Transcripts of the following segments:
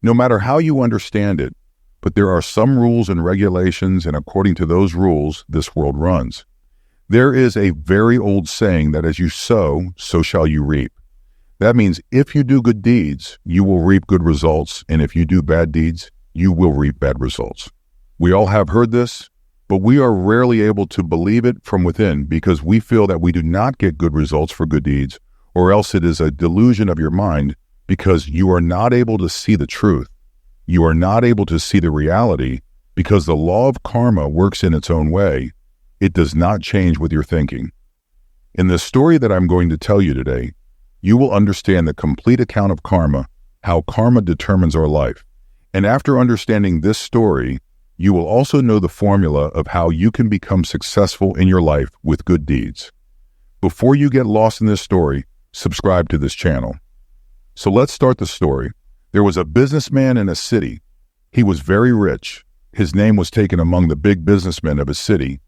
no matter how you understand it, but there are some rules and regulations, and according to those rules, this world runs. There is a very old saying that as you sow, so shall you reap. That means if you do good deeds, you will reap good results, and if you do bad deeds, you will reap bad results. We all have heard this, but we are rarely able to believe it from within because we feel that we do not get good results for good deeds, or else it is a delusion of your mind because you are not able to see the truth. You are not able to see the reality because the law of karma works in its own way. It does not change with your thinking. In the story that I'm going to tell you today, you will understand the complete account of karma, how karma determines our life. And after understanding this story, you will also know the formula of how you can become successful in your life with good deeds. Before you get lost in this story, subscribe to this channel. So let's start the story. There was a businessman in a city. He was very rich. His name was taken among the big businessmen of his city.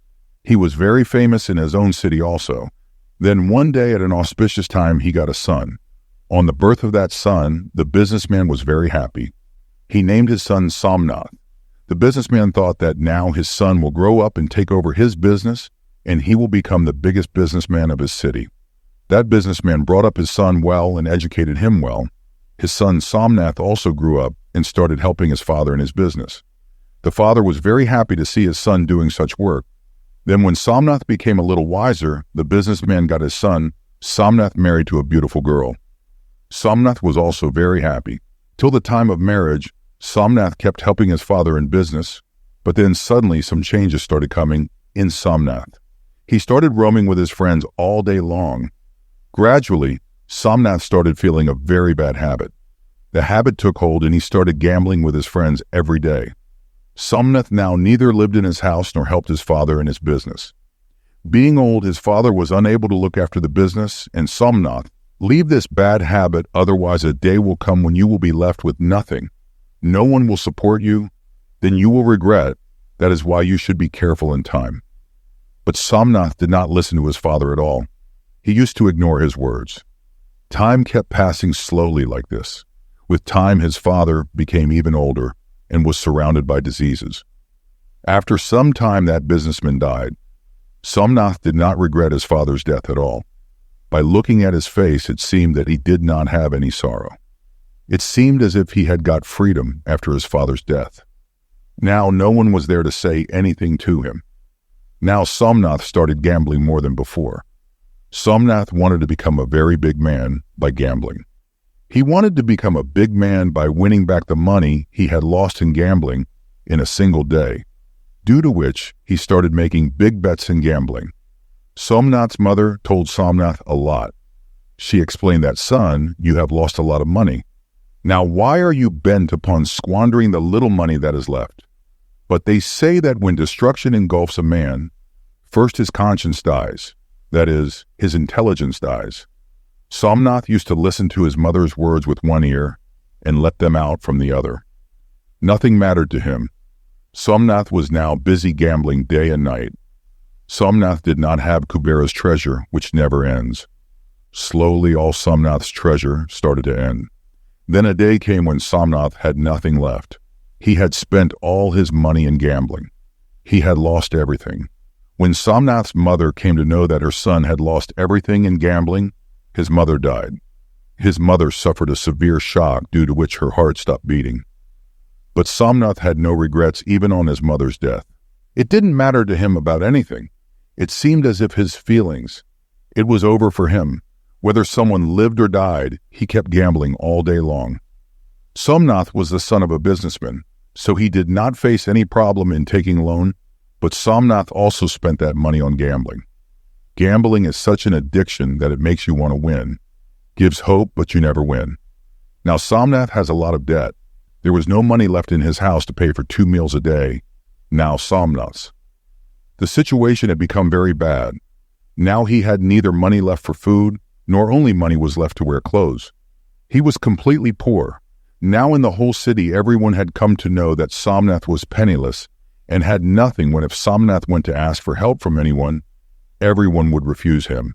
He was very famous in his own city also. Then one day at an auspicious time, he got a son. On the birth of that son, the businessman was very happy. He named his son 𝐸𝐸𝐻. The businessman thought that now his son will grow up and take over his business, and he will become the biggest businessman of his city. That businessman brought up his son well and educated him well. His son 𝐸𝐸𝐻 also grew up and started helping his father in his business. The father was very happy to see his son doing such work. Then when 𝐸𝐸𝐻 became a little wiser, the businessman got his son 𝐸𝐸𝐻 married to a beautiful girl. 𝐸𝐸𝐻 was also very happy. Till the time of marriage, 𝐸𝐸𝐻 kept helping his father in business, but then suddenly some changes started coming in 𝐸𝐸𝐻. He started roaming with his friends all day long. Gradually, 𝐸𝐸𝐻 started feeling a very bad habit. The habit took hold and he started gambling with his friends every day. 𝐸𝐸𝐻 now neither lived in his house nor helped his father in his business. Being old, his father was unable to look after the business, and 𝐸𝐸𝐻, leave this bad habit, otherwise a day will come when you will be left with nothing. No one will support you, then you will regret. That is why you should be careful in time. But 𝐸𝐸𝐻 did not listen to his father at all. He used to ignore his words. Time kept passing slowly like this. With time, his father became even older and was surrounded by diseases. After some time, that businessman died. 𝐸𝐸𝐻 did not regret his father's death at all. By looking at his face, it seemed that he did not have any sorrow. It seemed as if he had got freedom after his father's death. Now no one was there to say anything to him. Now 𝐸𝐸𝐻 started gambling more than before. 𝐸𝐸𝐻 wanted to become a very big man by gambling. He wanted to become a big man by winning back the money he had lost in gambling in a single day, due to which he started making big bets in gambling. 𝐸𝐸𝐻's mother told 𝐸𝐸𝐻 a lot. She explained that, "Son, you have lost a lot of money. Now why are you bent upon squandering the little money that is left? But they say that when destruction engulfs a man, first his conscience dies, that is, his intelligence dies." 𝐸𝐸𝐻 used to listen to his mother's words with one ear and let them out from the other. Nothing mattered to him. 𝐸𝐸𝐻 was now busy gambling day and night. 𝐸𝐸𝐻 did not have 𝐸𝐽 treasure, which never ends. Slowly, all 𝐸𝐸𝐻's treasure started to end. Then a day came when 𝐸𝐸𝐻 had nothing left. He had spent all his money in gambling. He had lost everything. When 𝐸𝐸𝐻's mother came to know that her son had lost everything in gambling, his mother died. His mother suffered a severe shock due to which her heart stopped beating. But 𝐸𝐸𝐻 had no regrets even on his mother's death. It didn't matter to him about anything. It seemed as if his feelings, it was over for him. Whether someone lived or died, he kept gambling all day long. 𝐸𝐸𝐻 was the son of a businessman, so he did not face any problem in taking loan, but 𝐸𝐸𝐻 also spent that money on gambling. Gambling is such an addiction that it makes you want to win. Gives hope, but you never win. Now 𝐸𝐸𝐻 has a lot of debt. There was no money left in his house to pay for 2 meals a day. Now 𝐸𝐸𝐻's. The situation had become very bad. Now he had neither money left for food, nor only money was left to wear clothes. He was completely poor. Now in the whole city, everyone had come to know that 𝐸𝐸𝐻 was penniless and had nothing when if 𝐸𝐸𝐻 went to ask for help from anyone, everyone would refuse him.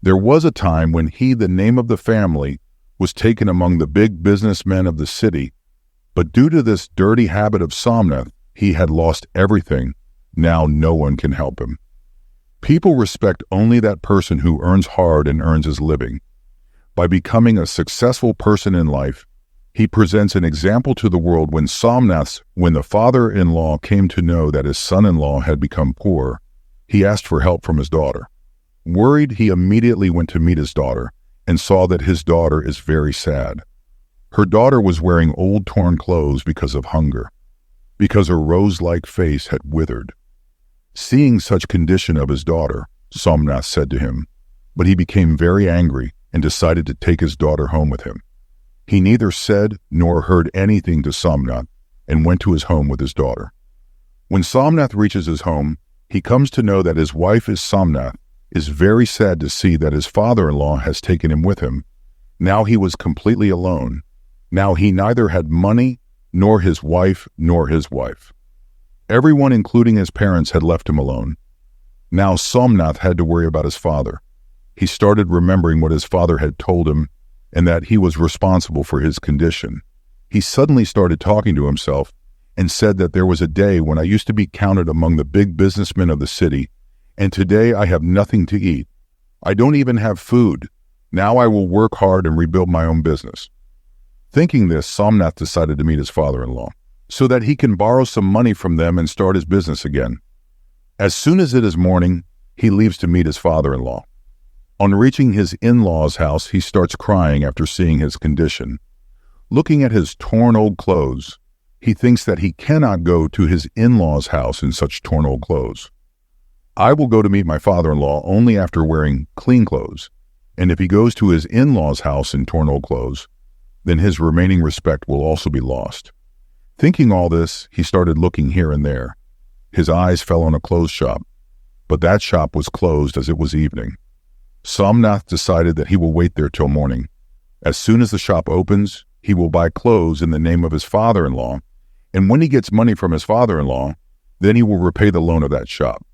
There was a time when he, the name of the family, was taken among the big businessmen of the city, But due to this dirty habit of Somnath, he had lost everything. Now no one can help him. People respect only that person who earns hard and earns his living. By becoming a successful person in life, he presents an example to the world. When the father-in-law came to know that his son-in-law had become poor, he asked for help from his daughter. Worried, he immediately went to meet his daughter and saw that his daughter is very sad. Her daughter was wearing old torn clothes because of hunger, because her rose-like face had withered. Seeing such condition of his daughter, Somnath said to him, but he became very angry and decided to take his daughter home with him. He neither said nor heard anything to Somnath and went to his home with his daughter. When Somnath reaches his home, he comes to know that his wife Somnath is very sad to see that his father-in-law has taken him with him. Now he was completely alone. Now he neither had money, nor his wife, nor his wife. Everyone, including his parents, had left him alone. Now Somnath had to worry about his father. He started remembering what his father had told him and that he was responsible for his condition. He suddenly started talking to himself and said that there was a day when I used to be counted among the big businessmen of the city, and today I have nothing to eat. I don't even have food. Now I will work hard and rebuild my own business. Thinking this, Somnath decided to meet his father-in-law so that he can borrow some money from them and start his business again. As soon as it is morning, he leaves to meet his father-in-law. On reaching his in-laws' house, he starts crying after seeing his condition. Looking at his torn old clothes, he thinks that he cannot go to his in-laws' house in such torn old clothes. I will go to meet my father-in-law only after wearing clean clothes, and if he goes to his in-laws' house in torn old clothes, then his remaining respect will also be lost. Thinking all this, he started looking here and there. His eyes fell on a clothes shop, but that shop was closed as it was evening. Somnath decided that he will wait there till morning. As soon as the shop opens, he will buy clothes in the name of his father-in-law, and when he gets money from his father-in-law, then he will repay the loan of that shop.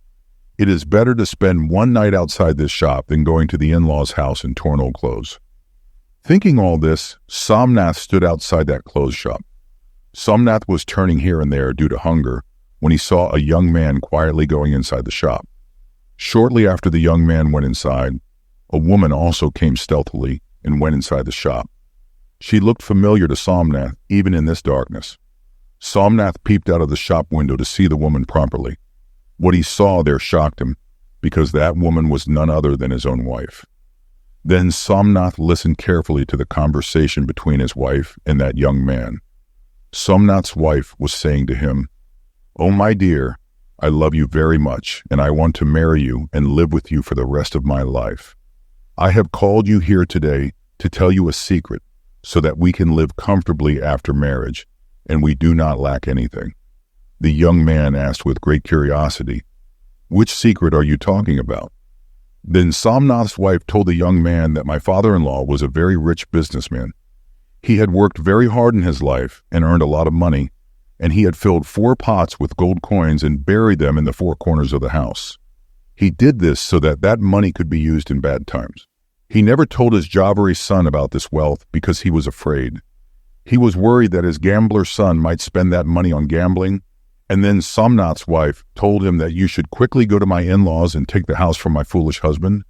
It is better to spend one night outside this shop than going to the in-laws' house in torn old clothes. Thinking all this, Somnath stood outside that clothes shop. Somnath was turning here and there due to hunger when he saw a young man quietly going inside the shop. Shortly after the young man went inside, a woman also came stealthily and went inside the shop. She looked familiar to Somnath even in this darkness. Somnath peeped out of the shop window to see the woman properly. What he saw there shocked him, because that woman was none other than his own wife. Then Somnath listened carefully to the conversation between his wife and that young man. Somnath's wife was saying to him, "Oh, my dear, I love you very much, and I want to marry you and live with you for the rest of my life. I have called you here today to tell you a secret so that we can live comfortably after marriage, and we do not lack anything." The young man asked with great curiosity, "Which secret are you talking about?" Then Somnath's wife told the young man that my father-in-law was a very rich businessman. He had worked very hard in his life and earned a lot of money, and he had filled 4 pots with gold coins and buried them in the 4 corners of the house. He did this so that that money could be used in bad times. He never told his Jhaveri son about this wealth because he was afraid. He was worried that his gambler son might spend that money on gambling, and then Somnath's wife told him that you should quickly go to my in-laws and take the house from my foolish husband.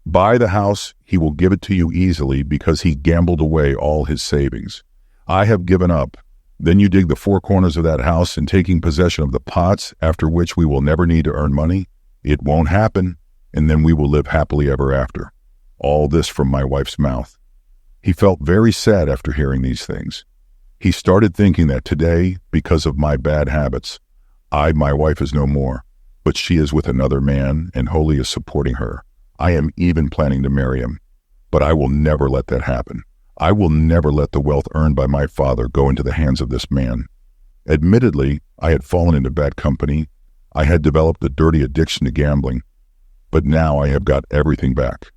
Buy the house, he will give it to you easily because he gambled away all his savings. I have given up. Then you dig the 4 corners of that house and taking possession of the pots, after which we will never need to earn money. It won't happen, and then we will live happily ever after. All this from my wife's mouth. He felt very sad after hearing these things. He started thinking that today, because of my bad habits, my wife is no more, but she is with another man and Holy is supporting her. I am even planning to marry him, but I will never let that happen. I will never let the wealth earned by my father go into the hands of this man. Admittedly, I had fallen into bad company. I had developed a dirty addiction to gambling, but now I have got everything back.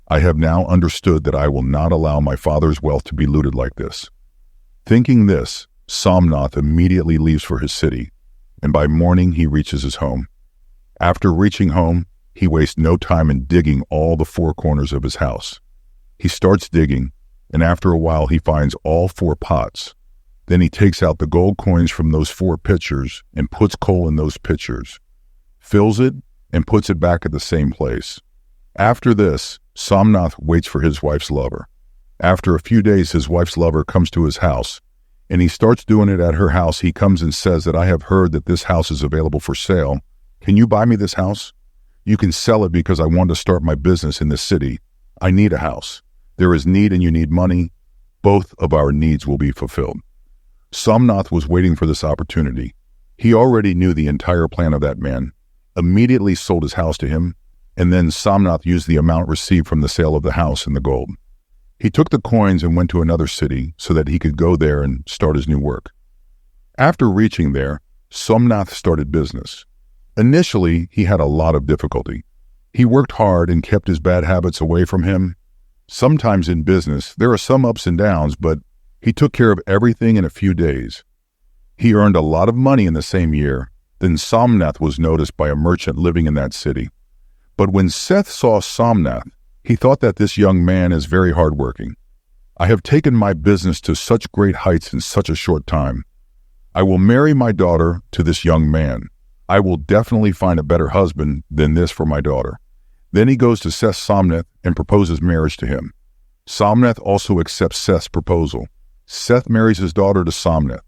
I have now understood that I will not allow my father's wealth to be looted like this. Thinking this, Somnath immediately leaves for his city, and by morning he reaches his home. After reaching home, he wastes no time in digging all the 4 corners of his house. He starts digging, and after a while he finds all 4 pots. Then he takes out the gold coins from those 4 pitchers and puts coal in those pitchers, fills it, and puts it back at the same place. After this, 𝐸𝐴𝐚𝐽 waits for his wife's lover. After a few days, his wife's lover comes to his house, and he starts doing it at her house. He comes and says that I have heard that this house is available for sale. Can you buy me this house? You can sell it because I want to start my business in this city. I need a house. There is need and you need money. Both of our needs will be fulfilled. 𝐸𝐴𝐚𝐽 was waiting for this opportunity. He already knew the entire plan of that man, immediately sold his house to him, and then 𝐸𝐴𝐚𝐽 used the amount received from the sale of the house and the gold. He took the coins and went to another city so that he could go there and start his new work. After reaching there, 𝐸𝐴𝐚𝐽 started business. Initially, he had a lot of difficulty. He worked hard and kept his bad habits away from him. Sometimes in business, there are some ups and downs, but he took care of everything in a few days. He earned a lot of money in the same year. Then 𝐸𝐴𝐚𝐽 was noticed by a merchant living in that city. But when Seth saw 𝐸𝐴𝐚𝐽, he thought that this young man is very hardworking. I have taken my business to such great heights in such a short time. I will marry my daughter to this young man. I will definitely find a better husband than this for my daughter. Then he goes to Seth 𝐸𝐴𝐚𝐽 and proposes marriage to him. 𝐸𝐴𝐚𝐽 also accepts Seth's proposal. Seth marries his daughter to 𝐸𝐴𝐚𝐽.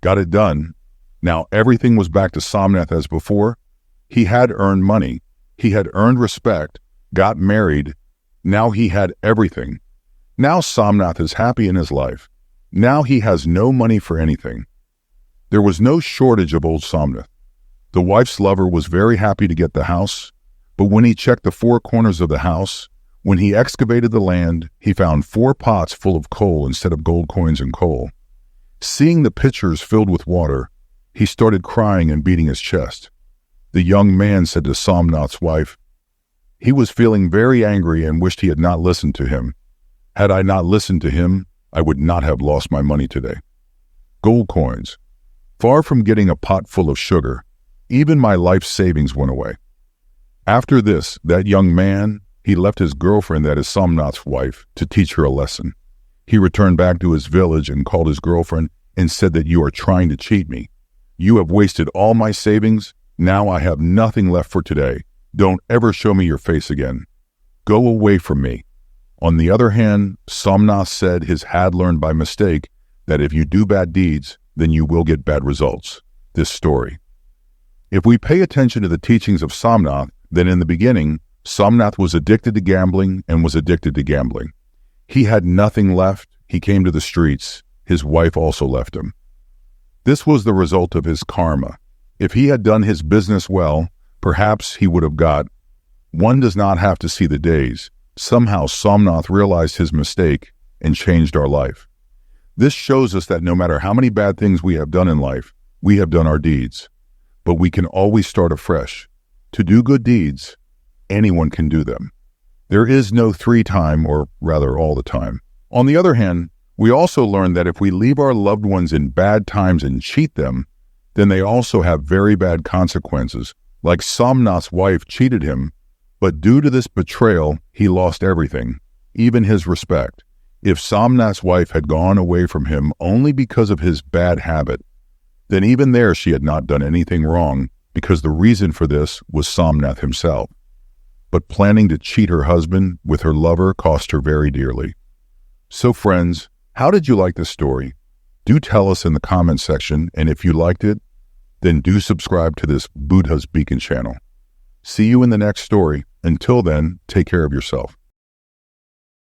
Got it done. Now everything was back to 𝐸𝐴𝐚𝐽 as before. He had earned money. He had earned respect, got married. Now he had everything. Now 𝐸𝐴𝐚𝐽 is happy in his life. Now he has no money for anything. There was no shortage of old 𝐸𝐴𝐽. The wife's lover was very happy to get the house, but when he checked the 4 corners of the house, when he excavated the land, he found 4 pots full of coal instead of gold coins and coal. Seeing the pitchers filled with water, he started crying and beating his chest. The young man said to 𝐸𝐴𝐚𝐽's wife, he was feeling very angry and wished he had not listened to him. Had I not listened to him, I would not have lost my money today. Gold coins. Far from getting a pot full of sugar, even my life savings went away. After this, that young man, he left his girlfriend, that is 𝐸𝐴𝐚𝐽's wife, to teach her a lesson. He returned back to his village and called his girlfriend and said that you are trying to cheat me. You have wasted all my savings. Now I have nothing left for today. Don't ever show me your face again. Go away from me. On the other hand, 𝐸𝐴𝐚𝐽 said his had learned by mistake that if you do bad deeds, then you will get bad results. This story. If we pay attention to the teachings of 𝐸𝐴𝐽, then in the beginning, 𝐸𝐴𝐽 was addicted to gambling and was addicted to gambling. He had nothing left. He came to the streets. His wife also left him. This was the result of his karma. If he had done his business well, perhaps he would have got. One does not have to see the days. Somehow 𝐸𝐴𝐽 realized his mistake and changed our life. This shows us that no matter how many bad things we have done in life, we have done our deeds. But we can always start afresh. To do good deeds, anyone can do them. There is no 3 time, or rather all the time. On the other hand, we also learn that if we leave our loved ones in bad times and cheat them, then they also have very bad consequences. Like 𝐸𝐴𝐽's wife cheated him, but due to this betrayal, he lost everything, even his respect. If 𝐸𝐴𝐽's wife had gone away from him only because of his bad habit, then even there she had not done anything wrong, because the reason for this was 𝐸𝐴𝐽 himself. But planning to cheat her husband with her lover cost her very dearly. So friends, how did you like this story? Do tell us in the comment section, and if you liked it, then do subscribe to this Buddha's Beacon channel. See you in the next story. Until then, take care of yourself.